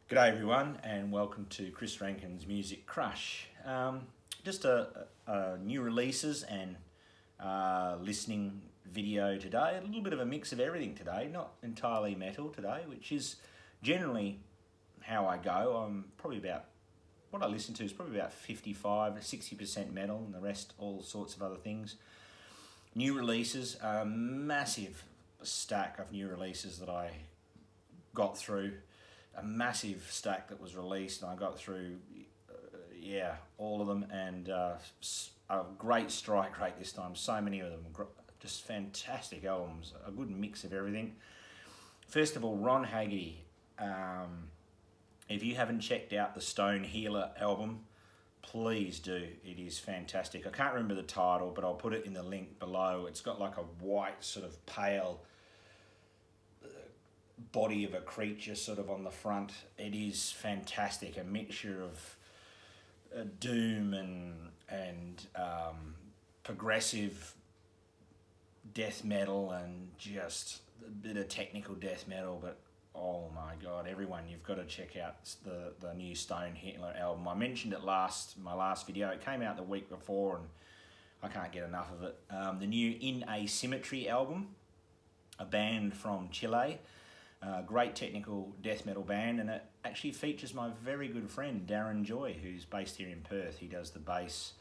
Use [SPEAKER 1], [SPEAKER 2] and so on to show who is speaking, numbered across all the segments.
[SPEAKER 1] G'day everyone and welcome to Chris Rankin's Music Crush. Just a new releases and listening video today. A little bit of a mix of everything today, not entirely metal today, which is generally how I go. I'm probably about, what I listen to is probably about 55 to 60% metal and the rest all sorts of other things. New releases, a massive stack of new releases that I got through. A massive stack that was released and I got through all of them, and a great strike rate this time. So many of them, just fantastic albums, a good mix of everything. First of all, Hagee. If you haven't checked out the Stone Healer album, please do. It is fantastic. I can't remember the title, but I'll put it in the link below. It's got like a white sort of pale body of a creature sort of on the front. It is fantastic, a mixture of doom and progressive death metal and just a bit of technical death metal. But oh my god, everyone, you've got to check out the new Stone Healer album. I mentioned it my last video. It came out the week before and I can't get enough of it. The new Asymmetry album, a band from Chile. Great technical death metal band, and it actually features my very good friend Darren Joy, who's based here in Perth. He does the bass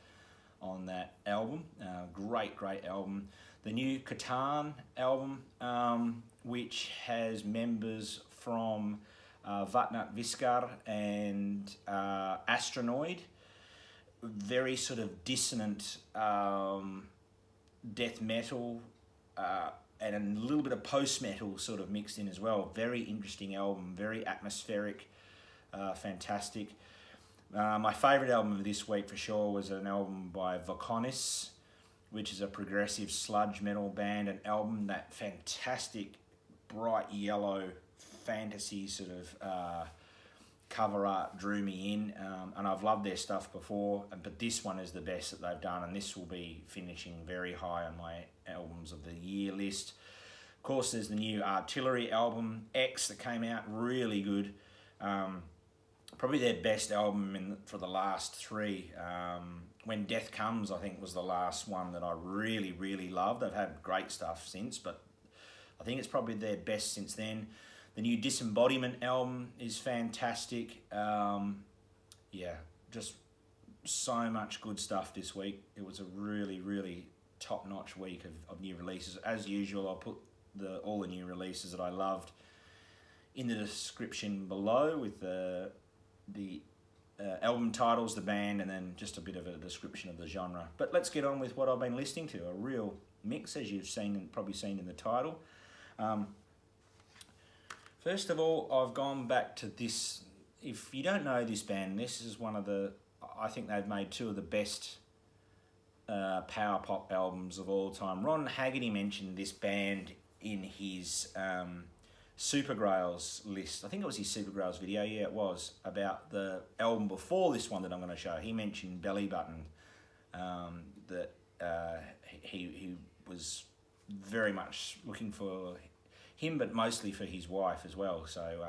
[SPEAKER 1] on that album. Great album. The new Kataan album, which has members from Vatnat Viskar and Astronoid. Very sort of dissonant death metal, and a little bit of post-metal sort of mixed in as well. Very interesting album, very atmospheric, fantastic. My favourite album of this week for sure was an album by Vokonis, which is a progressive sludge metal band, an album, that fantastic bright yellow fantasy sort of cover art drew me in, and I've loved their stuff before, but this one is the best that they've done, and this will be finishing very high on my albums of the year list. Of course, there's the new Artillery album, X, that came out, really good. Probably their best album for the last three. When Death Comes, I think, was the last one that I really loved. They've had great stuff since, but I think it's probably their best since then. The new Disembodiment album is fantastic. Just so much good stuff this week. It was a really top-notch week of new releases. As usual, I'll put all the new releases that I loved in the description below with the album titles, the band, and then just a bit of a description of the genre. But let's get on with what I've been listening to. A real mix, as you've probably seen in the title. First of all, I've gone back to this. If you don't know this band, this is one of the, I think they've made two of the best power pop albums of all time. Ron Hagee mentioned this band in his Super Grails list. I think it was his Super Grails video. Yeah, it was, about the album before this one that I'm going to show. He mentioned Belly Button, that he was very much looking for him, but mostly for his wife as well. So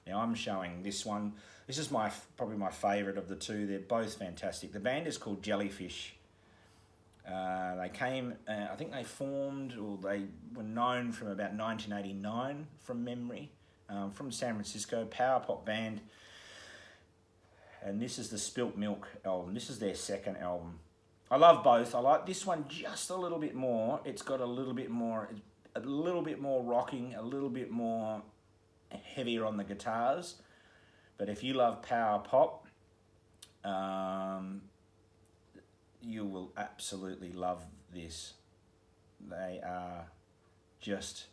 [SPEAKER 1] now I'm showing this one. This is probably my favourite of the two. They're both fantastic. The band is called Jellyfish. They came, I think they formed, or they were known from about 1989 from memory, from San Francisco, power pop band. And this is the Spilt Milk album. This is their second album. I love both. I like this one just a little bit more. It's got a little bit more rocking, a little bit more heavier on the guitars. But if you love power pop, you will absolutely love this. They are just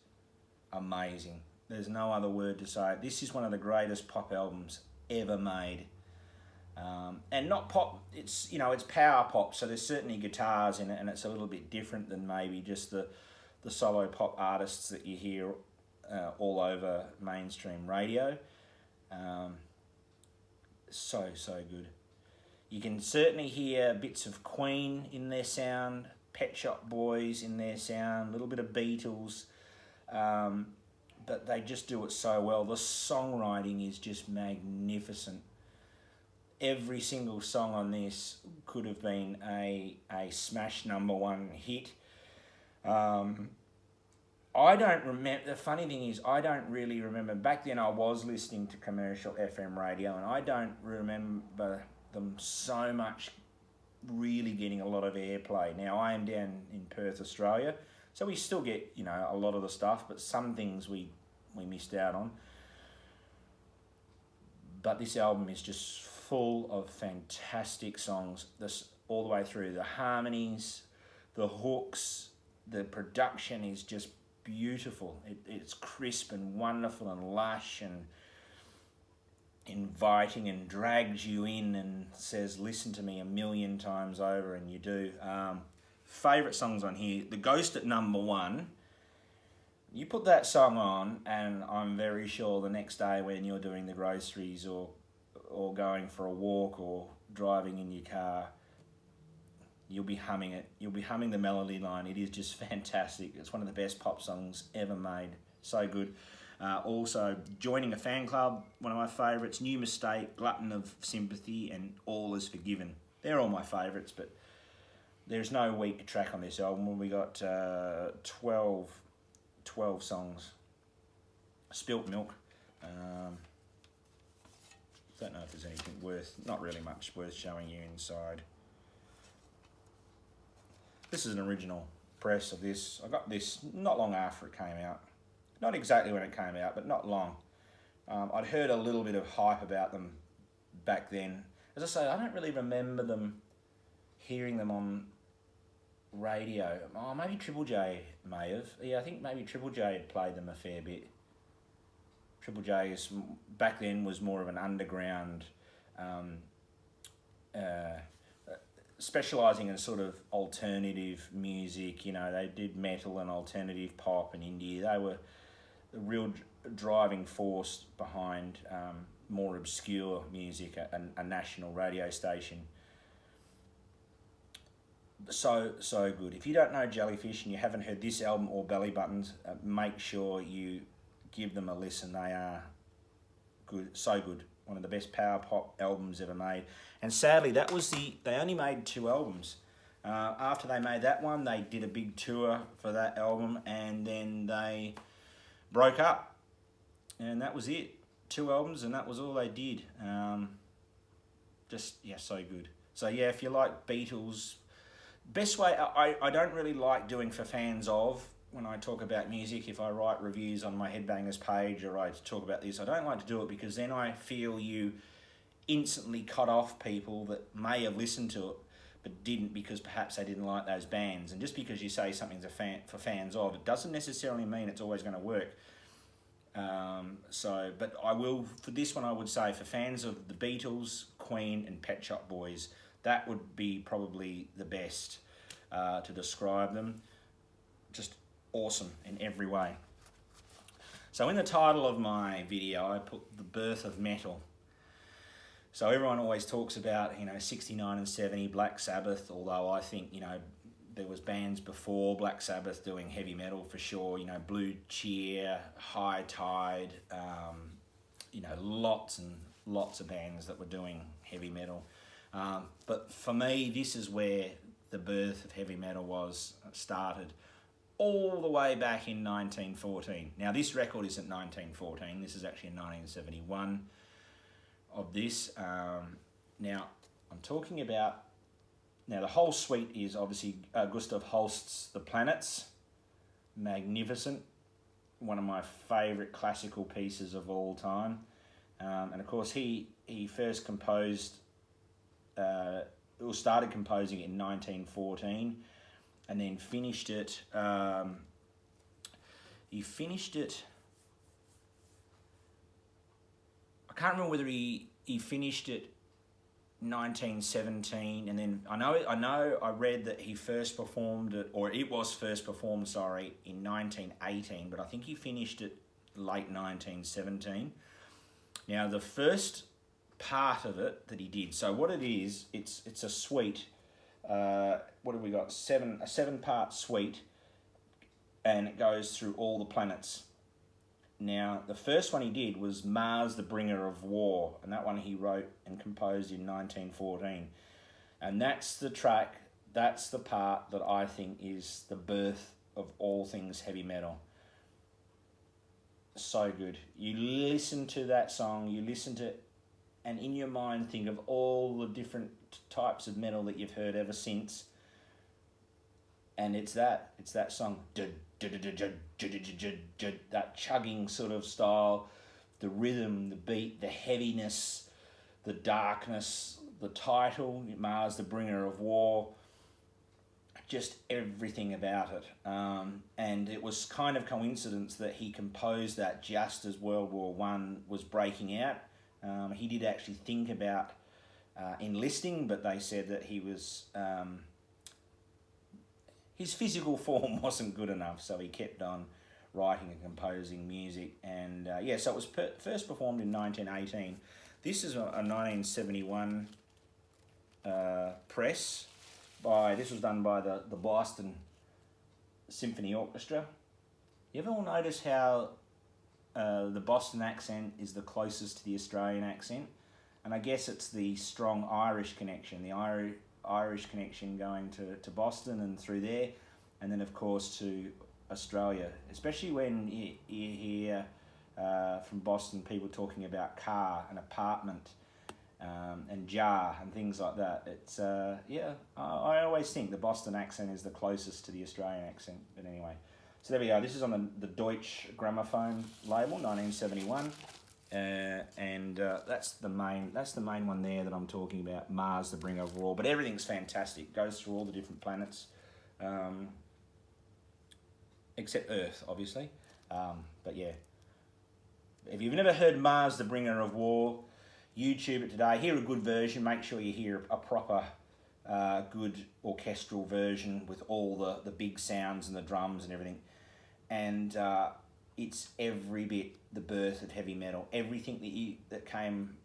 [SPEAKER 1] amazing. There's no other word to say it. This is one of the greatest pop albums ever made. And not pop, it's power pop, so there's certainly guitars in it, and it's a little bit different than maybe just the solo pop artists that you hear all over mainstream radio. So good. You can certainly hear bits of Queen in their sound, Pet Shop Boys in their sound, a little bit of Beatles, but they just do it so well. The songwriting is just magnificent. Every single song on this could have been a smash #1 hit. I don't remember, the funny thing is, I don't really remember, back then I was listening to commercial FM radio, and I don't remember them so much really getting a lot of airplay. Now, I am down in Perth, Australia, so we still get, you know, a lot of the stuff, but some things we missed out on. But this album is just full of fantastic songs, this all the way through. The harmonies, the hooks, the production is just beautiful. It's crisp and wonderful and lush and inviting and drags you in and says, listen to me a million times over, and you do. Favourite songs on here, The Ghost at #1. You put that song on and I'm very sure the next day when you're doing the groceries or going for a walk or driving in your car, you'll be humming it. You'll be humming the melody line. It is just fantastic. It's one of the best pop songs ever made. So good. Also, Joining a Fan Club, one of my favourites. New Mistake, Glutton of Sympathy, and All Is Forgiven. They're all my favourites, but there's no weak track on this album. We got 12 songs. Spilt Milk. Don't know if there's anything not really much worth showing you inside. This is an original press of this. I got this not long after it came out. Not exactly when it came out, but not long. I'd heard a little bit of hype about them back then. As I say, I don't really remember hearing them on radio. Oh, maybe Triple J may have. Yeah, I think maybe Triple J had played them a fair bit. Triple J back then was more of an underground, specialising in sort of alternative music. You know, they did metal and alternative pop and indie. They were the real driving force behind more obscure music at a national radio station. So good. If you don't know Jellyfish and you haven't heard this album or Belly Buttons, make sure you give them a listen. They are good, so good. One of the best power pop albums ever made. And sadly, they only made 2 albums. After they made that one, they did a big tour for that album, and then they broke up. And that was it. 2 albums, and that was all they did. So good. So yeah, if you like Beatles, best way, I don't really like doing for fans of, when I talk about music, if I write reviews on my Headbangers page or I talk about this, I don't like to do it because then I feel you instantly cut off people that may have listened to it but didn't because perhaps they didn't like those bands. And just because you say something's for fans of, it doesn't necessarily mean it's always going to work. But I will, for this one, I would say for fans of the Beatles, Queen and Pet Shop Boys, that would be probably the best to describe them. Just awesome in every way. So in the title of my video, I put The Birth of Metal. So everyone always talks about, 69 and 70, Black Sabbath, although I think, there was bands before Black Sabbath doing heavy metal for sure, Blue Cheer, High Tide, lots and lots of bands that were doing heavy metal. But for me, this is where the birth of heavy metal started, all the way back in 1914. Now, this record isn't 1914. This is actually 1971 of this. Now, I'm talking about... Now, the whole suite is obviously Gustav Holst's The Planets. Magnificent. One of my favourite classical pieces of all time. And, of course, he first composed... started composing it in 1914 and then finished it... he finished it... I can't remember whether he finished it 1917, and then I read that he first performed it, or it was first performed, in 1918, but I think he finished it late 1917. Now, the first part of it that he did, so what it is, it's a suite. What have we got? A 7-part suite, and it goes through all the planets. Now, the first one he did was Mars, the Bringer of War, and that one he wrote and composed in 1914. And that's the track, that's the part that I think is the birth of all things heavy metal. So good. You listen to that song, you listen to, and in your mind think of all the different types of metal that you've heard ever since. And it's that song, that chugging sort of style, the rhythm, the beat, the heaviness, the darkness, the title, Mars, the Bringer of War, just everything about it. And it was kind of coincidence that he composed that just as World War One was breaking out. He did actually think about enlisting, but they said that he was... his physical form wasn't good enough, so he kept on writing and composing music. And so it was first performed in 1918. This is a 1971 press. This was done by the Boston Symphony Orchestra. You ever notice how the Boston accent is the closest to the Australian accent? And I guess it's the strong Irish connection, the Irish connection going to Boston and through there, and then of course to Australia, especially when you hear from Boston people talking about car and apartment and jar and things like that. It's I always think the Boston accent is the closest to the Australian accent, but anyway. So there we go. This is on the Deutsche Grammophon label, 1971. That's the main one there that I'm talking about, Mars, the Bringer of War. But everything's fantastic. Goes through all the different planets, except Earth, obviously. But yeah, if you've never heard Mars, the Bringer of War, YouTube it today. Hear a good version. Make sure you hear a proper, good orchestral version with all the big sounds and the drums and everything. And it's every bit the birth of heavy metal. Everything that came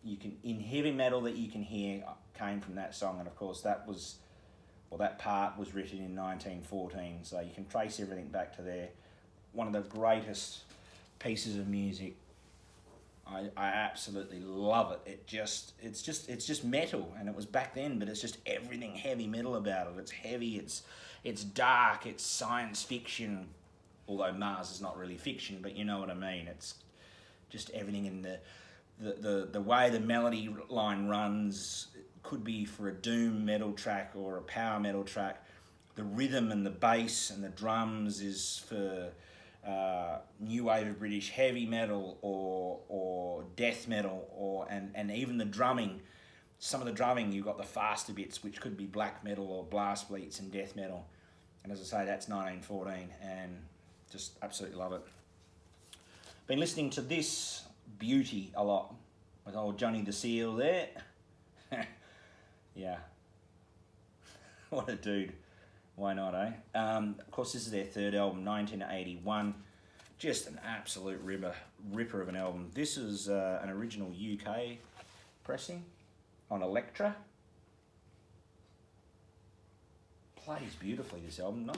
[SPEAKER 1] in heavy metal that you can hear came from that song. And of course that part was written in 1914. So you can trace everything back to there. One of the greatest pieces of music. I absolutely love it. It's just metal, and it was back then, but it's just everything heavy metal about it. It's heavy. It's dark. It's science fiction. Although Mars is not really fiction, but you know what I mean. It's just everything in the way the melody line runs. It could be for a doom metal track or a power metal track. The rhythm and the bass and the drums is for new wave of British heavy metal or death metal, and even the drumming. Some of the drumming, you've got the faster bits, which could be black metal or blast beats and death metal. And as I say, that's 1914, and just absolutely love it. Been listening to this beauty a lot with old Johnny the Seal there. Yeah. What a dude. Why not, eh? Of course, this is their third album, 1981. Just an absolute ripper of an album. This is an original UK pressing on Elektra. Plays beautifully, this album. Not,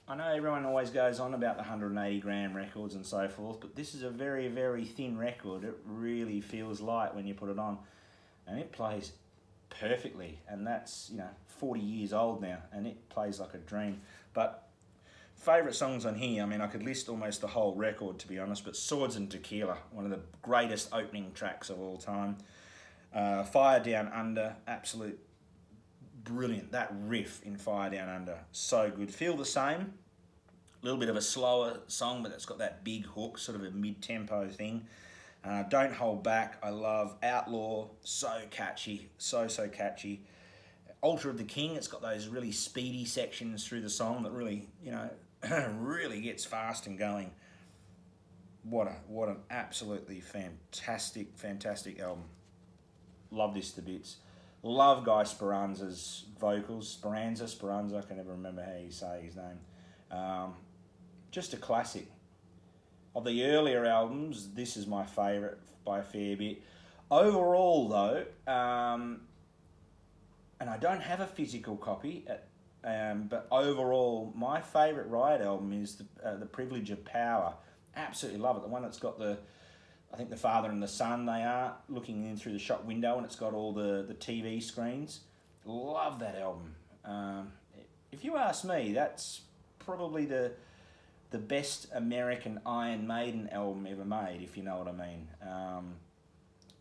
[SPEAKER 1] I know everyone always goes on about the 180 gram records and so forth, but this is a very, very thin record. It really feels light when you put it on, and it plays perfectly. And that's 40 years old now, and it plays like a dream. But favourite songs on here, I mean, I could list almost the whole record, to be honest, but Swords and Tequila, one of the greatest opening tracks of all time. Fire Down Under, absolute brilliant. That riff in Fire Down Under, so good. Feel the Same, a little bit of a slower song, but it's got that big hook, sort of a mid-tempo thing. Don't Hold Back, I love. Outlaw, so catchy, so catchy. Altar of the King, it's got those really speedy sections through the song that really, really gets fast and going. What an absolutely fantastic album. Love this to bits. Love Guy Speranza's vocals. Speranza, I can never remember how you say his name. Just a classic. Of the earlier albums, this is my favourite by a fair bit. Overall, though, and I don't have a physical copy, but overall, my favourite Riot album is The Privilege of Power. Absolutely love it. The one that's got I think the father and the son, they are looking in through the shop window, and it's got all the TV screens. Love that album. If you ask me, that's probably the best American Iron Maiden album ever made, if you know what I mean.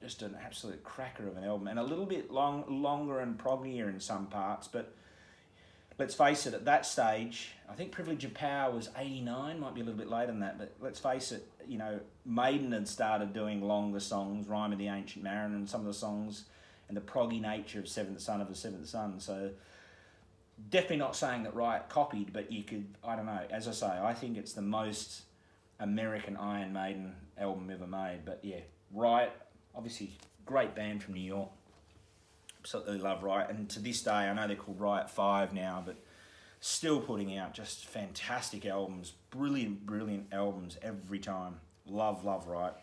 [SPEAKER 1] Just an absolute cracker of an album, and a little bit longer and proggier in some parts, but let's face it, at that stage, I think Privilege of Power was 89, might be a little bit later than that, but let's face it, you know, Maiden had started doing longer songs, Rime of the Ancient Mariner, and some of the songs, and the proggy nature of Seventh Son of the Seventh Son, so definitely not saying that Riot copied, but you could, I don't know, as I say, I think it's the most American Iron Maiden album ever made, but yeah, Riot, obviously, great band from New York. Absolutely love Riot, and to this day, I know they're called Riot 5 now, but still putting out just fantastic albums, brilliant albums every time. Love Riot.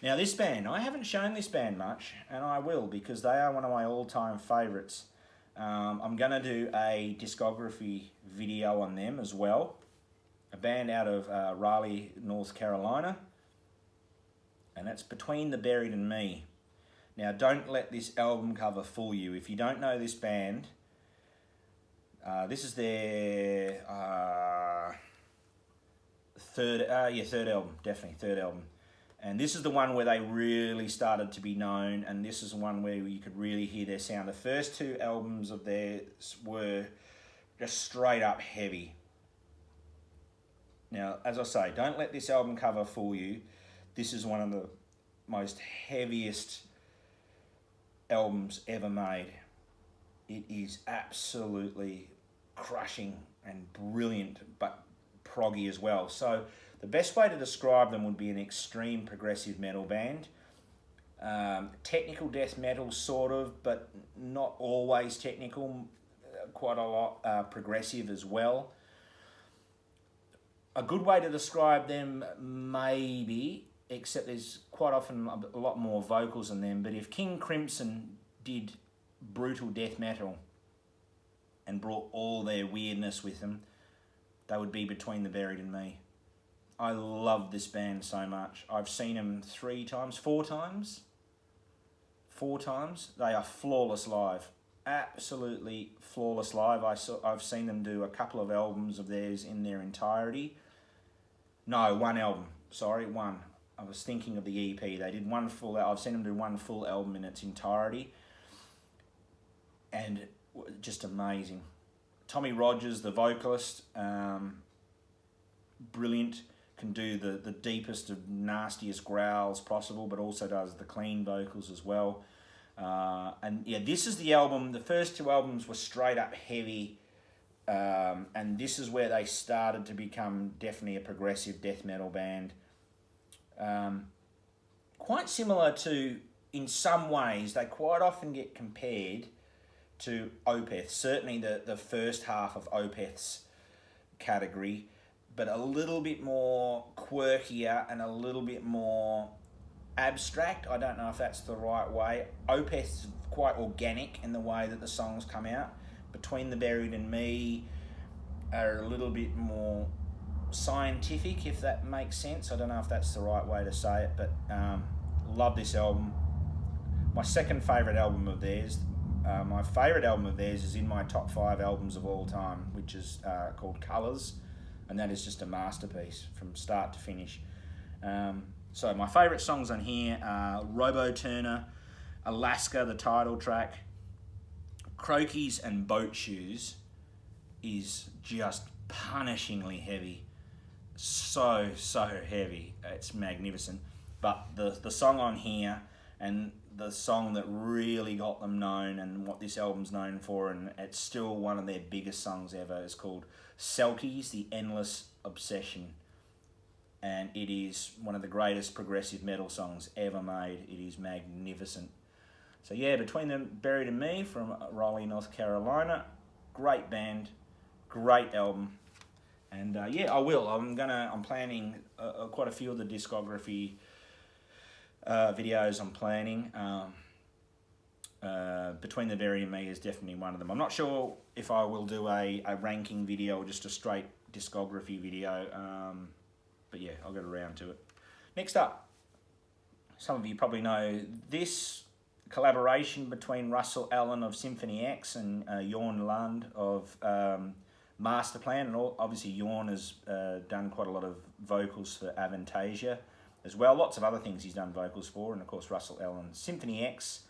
[SPEAKER 1] Now this band, I haven't shown this band much, and I will, because they are one of my all-time favourites. I'm going to do a discography video on them as well. A band out of Raleigh, North Carolina, and that's Between the Buried and Me. Now, don't let this album cover fool you. If you don't know this band, this is their third album, definitely third album. And this is the one where they really started to be known, and this is the one where you could really hear their sound. The first two albums of theirs were just straight up heavy. Now, as I say, don't let this album cover fool you. This is one of the most heaviest albums ever made. It is absolutely crushing and brilliant, but proggy as well. So the best way to describe them would be an extreme progressive metal band. Technical death metal, sort of, but not always technical. Quite a lot progressive as well. A good way to describe them, maybe, except there's quite often a lot more vocals in them, but if King Crimson did brutal death metal and brought all their weirdness with them, they would be Between the Buried and Me. I love this band so much. I've seen them 4 times. They are flawless live. Absolutely flawless live. I've seen them do a couple of albums of theirs in their entirety. No, one album. Sorry, one. I was thinking of the EP. They did one full. I've seen them do one full album in its entirety, and just amazing. Tommy Rogers, the vocalist, brilliant. Can do the deepest of nastiest growls possible, but also does the clean vocals as well. And yeah, this is the album. The first two albums were straight up heavy, and this is where they started to become definitely a progressive death metal band. Quite similar to, in some ways, they quite often get compared to Opeth. Certainly the first half of Opeth's category, but a little bit more quirkier and a little bit more abstract. I don't know if that's the right way. Opeth's quite organic in the way that the songs come out. Between the Buried and Me are a little bit more scientific, if that makes sense. I don't know if that's the right way to say it, but love this album. My second favourite album of theirs, my favourite album of theirs is in my top 5 albums of all time, which is called Colours, and that is just a masterpiece from start to finish. So my favourite songs on here are Robo Turner, Alaska, the title track, Croquis and Boat Shoes is just punishingly heavy. So heavy. It's magnificent. But the song on here, and the song that really got them known and what this album's known for, and it's still one of their biggest songs ever, is called Celtic, The Endless Obsession. And it is one of the greatest progressive metal songs ever made. It is magnificent. So yeah, Between the Buried and Me from Raleigh, North Carolina. Great band, great album. And yeah, I will. I'm planning quite a few of the discography videos I'm planning. Between the Buried and Me is definitely one of them. I'm not sure if I will do a ranking video or just a straight discography video. But yeah, I'll get around to it. Next up, some of you probably know this collaboration between Russell Allen of Symphony X and Jorn Lund of Master Plan, and obviously Jorn has done quite a lot of vocals for Avantasia as well. Lots of other things he's done vocals for, and of course Russell Allen, Symphony X,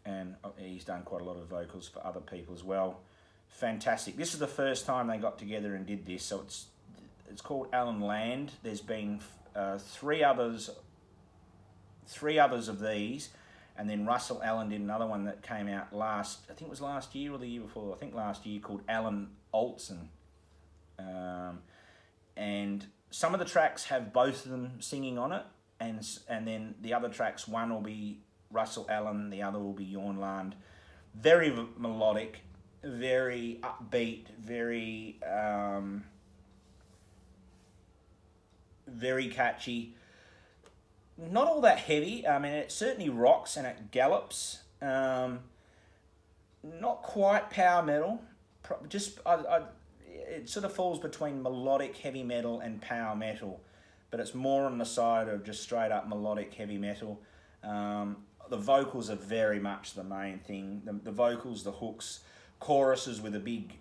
[SPEAKER 1] and he's done quite a lot of vocals for other people as well. Fantastic. This is the first time they got together and did this, so it's called Allen Land. There's been three others of these, and then Russell Allen did another one that came out I think it was last year or the year before, I think last year, called Alan Olsen. And some of the tracks have both of them singing on it, and then the other tracks, one will be Russell Allen, the other will be Jorn Lund. Very melodic, very upbeat, very catchy. Not all that heavy. I mean, it certainly rocks and it gallops. Not quite power metal. It sort of falls between melodic heavy metal and power metal, but it's more on the side of just straight up melodic heavy metal. The vocals are very much the main thing. The vocals, the hooks, choruses with a big,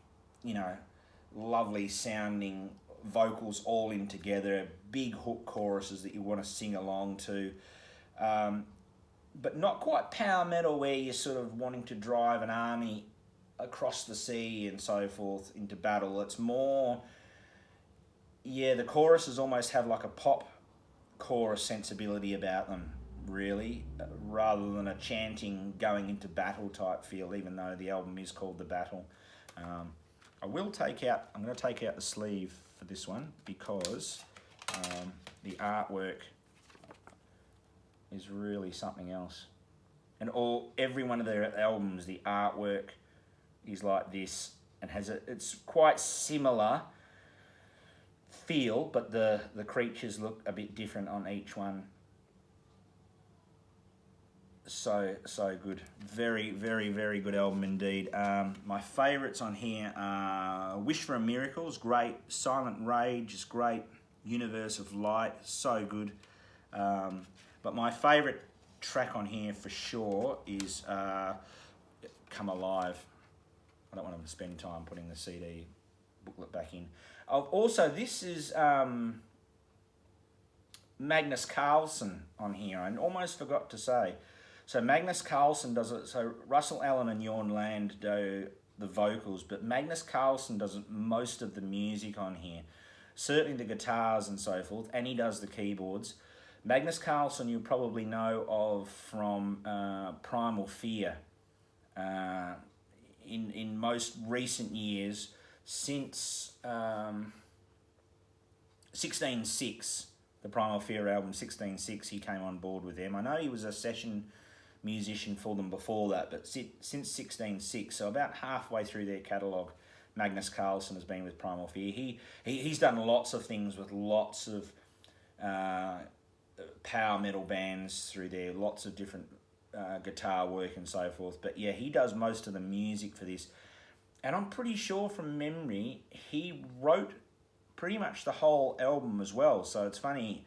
[SPEAKER 1] lovely sounding vocals all in together, big hook choruses that you want to sing along to, but not quite power metal where you're sort of wanting to drive an army across the sea and so forth into battle. It's more, the choruses almost have like a pop chorus sensibility about them, really, rather than a chanting going into battle type feel, even though the album is called The Battle. I'm going to take out the sleeve for this one because the artwork is really something else. And every one of their albums, the artwork is like this and it's quite similar feel, but the creatures look a bit different on each one. So good. Very, very, very good album indeed. My favourites on here are Wish for a Miracle is great. Silent Rage is great. Universe of Light, so good. But my favourite track on here for sure is Come Alive. I don't want to spend time putting the CD booklet back in. Also, this is Magnus Carlsen on here. I almost forgot to say. So Magnus Carlsen does it. So Russell Allen and Jorn Lund do the vocals, but Magnus Carlsen does most of the music on here. Certainly the guitars and so forth, and he does the keyboards. Magnus Carlsen you probably know of from Primal Fear. In most recent years, since 16/6, the Primal Fear album 16/6, he came on board with them. I know he was a session musician for them before that, but since 16/6, so about halfway through their catalogue, Magnus Carlsen has been with Primal Fear. He's done lots of things with lots of power metal bands through there, lots of different guitar work and so forth. But yeah, he does most of the music for this. And I'm pretty sure from memory, he wrote pretty much the whole album as well. So it's funny,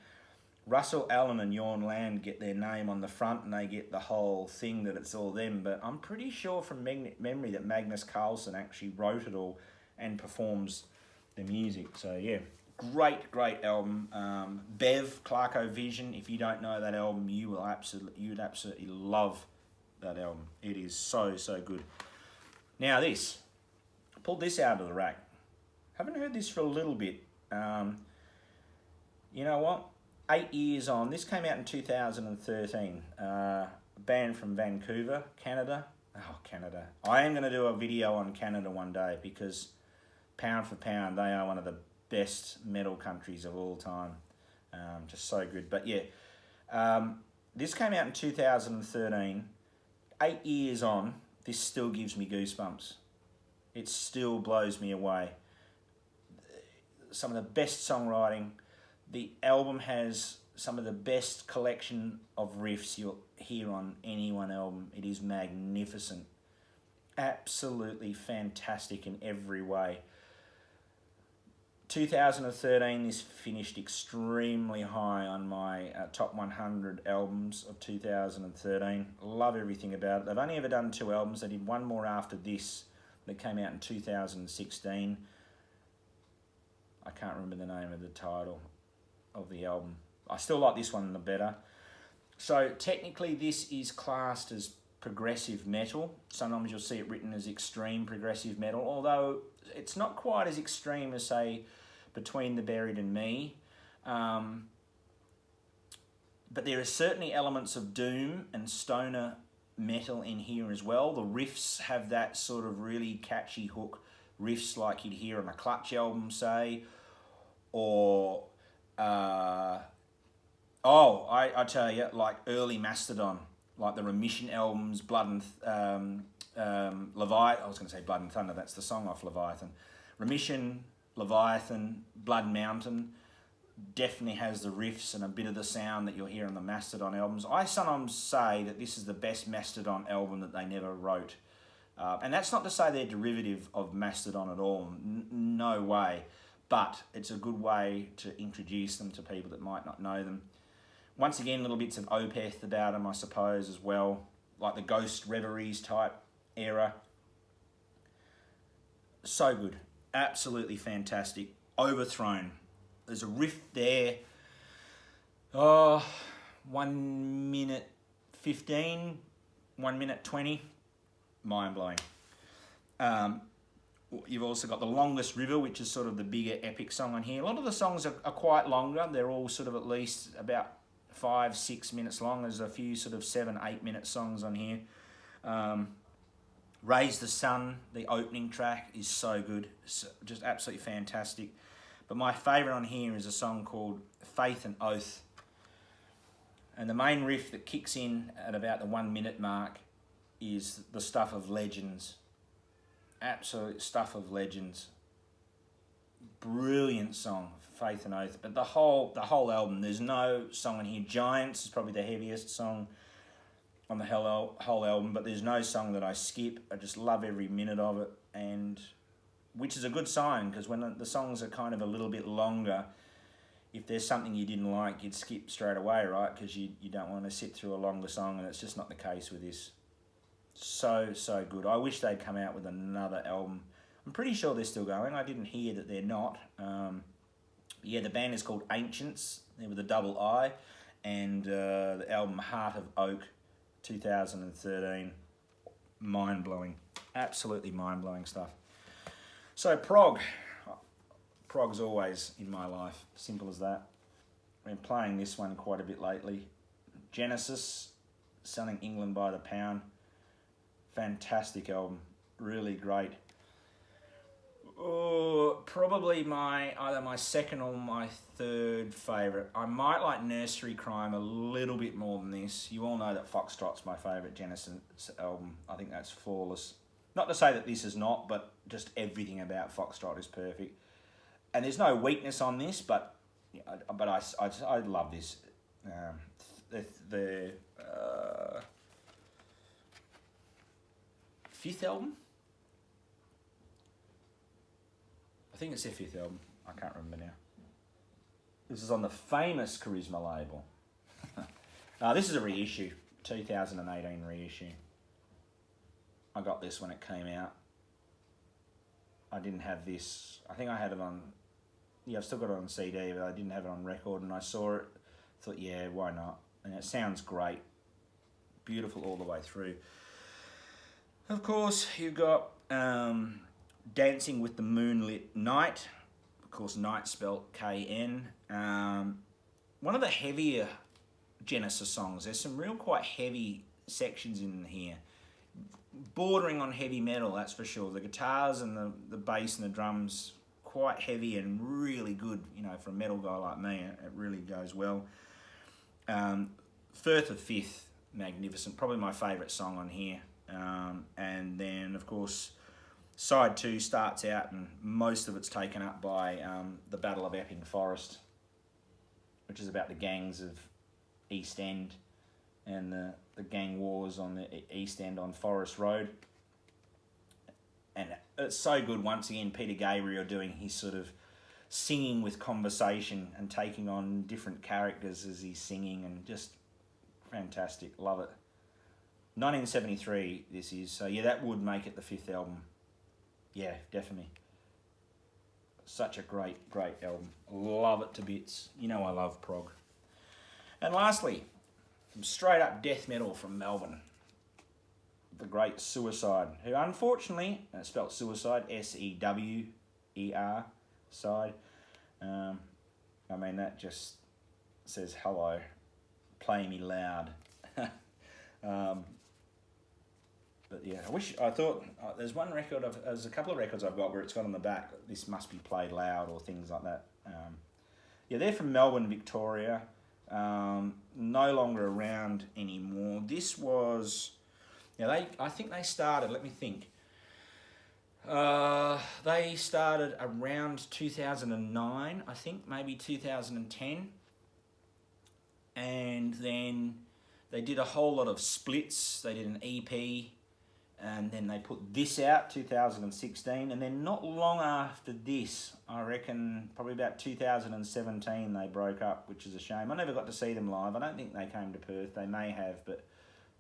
[SPEAKER 1] Russell Allen and Jorn Lund get their name on the front and they get the whole thing that it's all them. But I'm pretty sure from memory that Magnus Carlsen actually wrote it all and performs the music. So yeah, great album. Bev, Clarko Vision, if you don't know that album, you'd absolutely love that album. It is so good. Now this, I pulled this out of the rack. Haven't heard this for a little bit. You know what? 8 years on. This came out in 2013. A band from Vancouver, Canada. Oh, Canada. I am going to do a video on Canada one day because pound for pound, they are one of the best metal countries of all time. Just so good. But yeah, this came out in 2013. 8 years on, this still gives me goosebumps. It still blows me away. Some of the best songwriting. The album has some of the best collection of riffs you'll hear on any one album. It is magnificent. Absolutely fantastic in every way. 2013, this finished extremely high on my top 100 albums of 2013. Love everything about it. They've only ever done 2 albums. They did one more after this that came out in 2016. I can't remember the name of the title of the album. I still like this one the better. So technically this is classed as progressive metal. Sometimes you'll see it written as extreme progressive metal, although it's not quite as extreme as, say, Between the Buried and Me. But there are certainly elements of doom and stoner metal in here as well. The riffs have that sort of really catchy hook riffs like you'd hear on a Clutch album, say, or I tell you, like early Mastodon, like the Remission albums, Blood and Leviathan. I was going to say Blood and Thunder. That's the song off Leviathan. Remission, Leviathan, Blood Mountain definitely has the riffs and a bit of the sound that you'll hear on the Mastodon albums. I sometimes say that this is the best Mastodon album that they never wrote. And that's not to say they're derivative of Mastodon at all. No way. But it's a good way to introduce them to people that might not know them. Once again, little bits of Opeth about them, I suppose, as well. Like the Ghost Reveries type era. So good. Absolutely fantastic. Overthrown. There's a riff there. 1 minute 15, 1 minute 20. Mind-blowing. You've also got The Longest River, which is sort of the bigger epic song on here. A lot of the songs are quite longer. They're all sort of at least about 5-6 minutes long. There's a few sort of 7-8 minute songs on here. Raise the Sun, the opening track, is so good. It's just absolutely fantastic. But my favourite on here is a song called Faith and Oath. And the main riff that kicks in at about the 1 minute mark is the stuff of legends. Absolute stuff of legends. Brilliant song, Faith and Oath. But the whole album, there's no song on here. Giants is probably the heaviest song on the whole album, but there's no song that I skip. I just love every minute of it, and which is a good sign, because when the songs are kind of a little bit longer, if there's something you didn't like, you'd skip straight away, right? Because you don't want to sit through a longer song, and it's just not the case with this. So good. I wish they'd come out with another album. I'm pretty sure they're still going. I didn't hear that they're not. Yeah, the band is called Ancients. They're with a double I. And the album Heart of Oak, 2013. Mind-blowing. Absolutely mind-blowing stuff. So prog. Prog's always in my life. Simple as that. I've been playing this one quite a bit lately. Genesis, selling England by the pound. Fantastic album, really great. Oh, probably either my second or my third favourite. I might like Nursery Crime a little bit more than this. You all know that Foxtrot's my favourite Genesis album. I think that's flawless. Not to say that this is not, but just everything about Foxtrot is perfect. And there's no weakness on this, but I love this. The fifth album? I think it's their fifth album. I can't remember now. This is on the famous Charisma label. This is a reissue. 2018 reissue. I got this when it came out. I didn't have this. I think I had it on... Yeah, I've still got it on CD, but I didn't have it on record, and I saw it. Thought, yeah, why not? And it sounds great. Beautiful all the way through. Of course, you've got Dancing with the Moonlit Knight. Of course, Knight spelled K-N. One of the heavier Genesis songs. There's some real quite heavy sections in here. Bordering on heavy metal, that's for sure. The guitars and the bass and the drums, quite heavy and really good, you know, for a metal guy like me. It really goes well. Firth of Fifth, magnificent. Probably my favourite song on here. And then, of course, side 2 starts out and most of it's taken up by the Battle of Epping Forest, which is about the gangs of East End and the gang wars on the East End on Forest Road. And it's so good, once again, Peter Gabriel doing his sort of singing with conversation and taking on different characters as he's singing, and just fantastic. Love it. 1973 this is, so yeah, that would make it the 5th album. Yeah, definitely. Such a great album. Love it to bits. You know I love prog. And lastly, some straight up death metal from Melbourne. The great Suicide, who unfortunately, spelt suicide, S-E-W-E-R, side. I mean, that just says hello. Play me loud. But yeah, I thought there's one record there's a couple of records I've got where it's got on the back, this must be played loud or things like that. Yeah, they're from Melbourne, Victoria. No longer around anymore. This was, I think they started, let me think. They started around 2009, I think, maybe 2010. And then they did a whole lot of splits. They did an EP, and then they put this out, 2016, and then not long after this, I reckon probably about 2017, they broke up, which is a shame. I never got to see them live. I don't think they came to Perth. They may have, but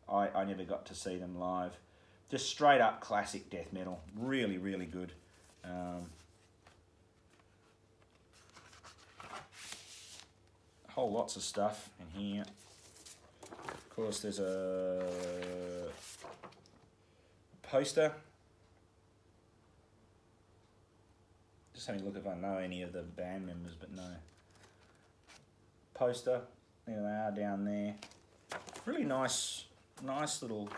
[SPEAKER 1] I never got to see them live. Just straight up classic death metal. Really, really good. Whole lots of stuff in here. Of course, there's a poster. Just having a look if I know any of the band members, but no. Poster. There they are down there. Really nice little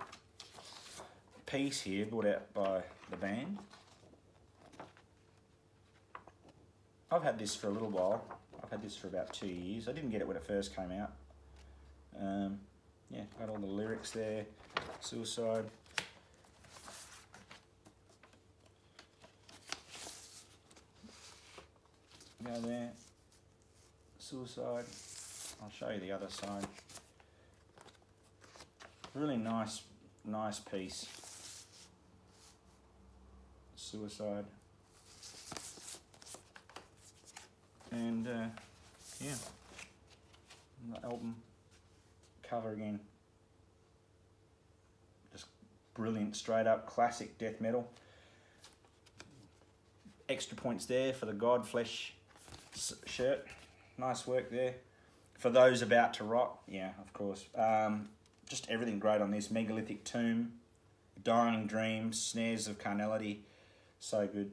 [SPEAKER 1] piece here brought out by the band. I've had this for a little while. I've had this for about 2 years. I didn't get it when it first came out. Yeah, got all the lyrics there. Suicide. Go there. Suicide. I'll show you the other side. Really nice piece. Suicide. And yeah, the album cover again. Just brilliant, straight up classic death metal. Extra points there for the Godflesh shirt. Nice work there. For those about to rot, yeah, of course. Just everything great on this. Megalithic Tomb, Dying Dreams, Snares of Carnality. So good.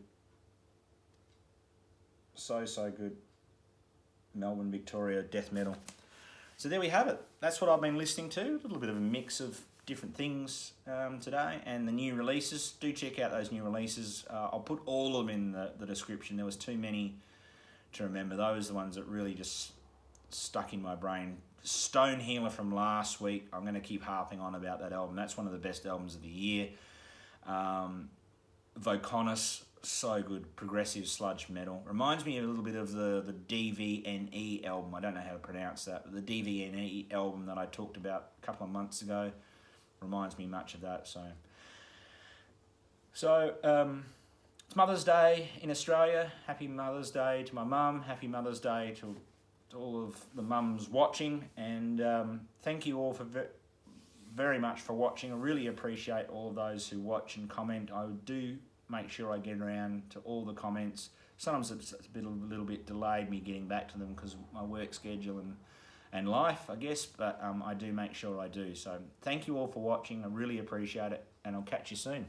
[SPEAKER 1] So good. Melbourne, Victoria, death metal. So there we have it. That's what I've been listening to. A little bit of a mix of different things today, and the new releases. Do check out those new releases. I'll put all of them in the description. There was too many to remember. Those are the ones that really just stuck in my brain. Stone Healer from last week. I'm going to keep harping on about that album. That's one of the best albums of the year. Vokonis, so good. Progressive sludge metal. Reminds me a little bit of the DVNE album. I don't know how to pronounce that, but the DVNE album that I talked about a couple of months ago reminds me much of that. So it's Mother's Day in Australia. Happy Mother's Day to my mum. Happy Mother's Day to all of the mums watching, and thank you all for very much for watching. I really appreciate all of those who watch and comment. I do make sure I get around to all the comments. Sometimes it's a little bit delayed me getting back to them because of my work schedule and life, I guess, but I do make sure I do. So thank you all for watching. I really appreciate it, and I'll catch you soon.